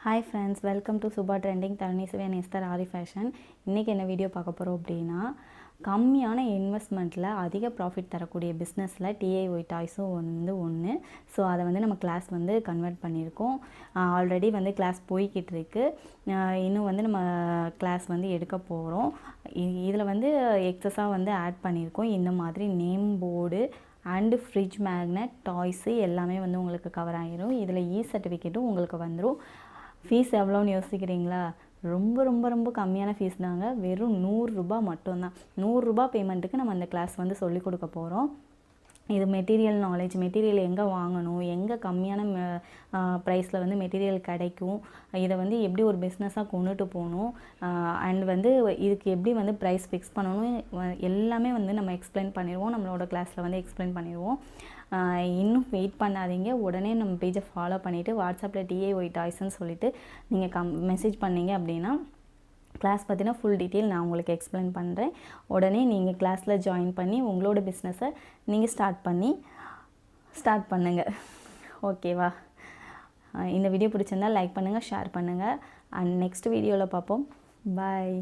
Hi friends, welcome to Subha trending Tharuneeswari and Esther Aari fashion. இன்றைக்கி என்ன video பார்க்க போகிறோம் அப்படின்னா, கம்மியான இன்வெஸ்ட்மெண்ட்டில் அதிக ப்ராஃபிட் தரக்கூடிய பிஸ்னஸில் டிஐஒய் டாய்ஸும் ஒன்று. ஸோ அதை நம்ம கிளாஸ் கன்வெர்ட் பண்ணியிருக்கோம். ஆல்ரெடி கிளாஸ் போய்கிட்டு இருக்கு. இன்னும் நம்ம கிளாஸ் எடுக்க போகிறோம். இதில் எக்ஸஸாக ஆட் பண்ணியிருக்கோம். இந்த மாதிரி name board and fridge magnet toys எல்லாமே உங்களுக்கு கவர் ஆகிரும். இதில் சர்டிஃபிகேட்டும் உங்களுக்கு வந்துடும். ஃபீஸ் எவ்வளோன்னு யோசிக்கிறீங்களா? ரொம்ப ரொம்ப ரொம்ப கம்மியான ஃபீஸ் தாங்க. வெறும் 100 ரூபா மட்டும்தான். 100 ரூபா பேமெண்ட்டுக்கு நம்ம அந்த கிளாஸ் சொல்லிக் கொடுக்க போகிறோம். இது மெட்டீரியல் நாலேஜ், மெட்டீரியல் எங்கே வாங்கணும், எங்கே கம்மியான ப்ரைஸில் மெட்டீரியல் கிடைக்கும், இதை எப்படி ஒரு பிஸ்னஸாக கொண்டுட்டு போகணும், அண்ட் இதுக்கு எப்படி ப்ரைஸ் ஃபிக்ஸ் பண்ணணும், எல்லாமே நம்ம எக்ஸ்பிளைன் பண்ணிடுவோம். நம்மளோட கிளாஸில் எக்ஸ்பிளைன் பண்ணிடுவோம். இன்னும் வெயிட் பண்ணாதீங்க. உடனே நம்ம பேஜை ஃபாலோ பண்ணிவிட்டு வாட்ஸ்அப்பில் டிஏஒய் டாய்ஸ்ன்னு சொல்லிவிட்டு நீங்கள் மெசேஜ் பண்ணீங்க அப்படின்னா கிளாஸ் பற்றின ஃபுல் டீட்டெயில் நான் உங்களுக்கு எக்ஸ்பிளைன் பண்ணுறேன். உடனே நீங்கள் கிளாஸில் ஜாயின் பண்ணி உங்களோட பிஸ்னஸை நீங்கள் ஸ்டார்ட் பண்ணுங்கள். ஓகேவா? இந்த வீடியோ பிடிச்சிருந்தால் லைக் பண்ணுங்கள், ஷேர் பண்ணுங்கள். அண்ட் நெக்ஸ்ட் வீடியோவில் பார்ப்போம். பாய்.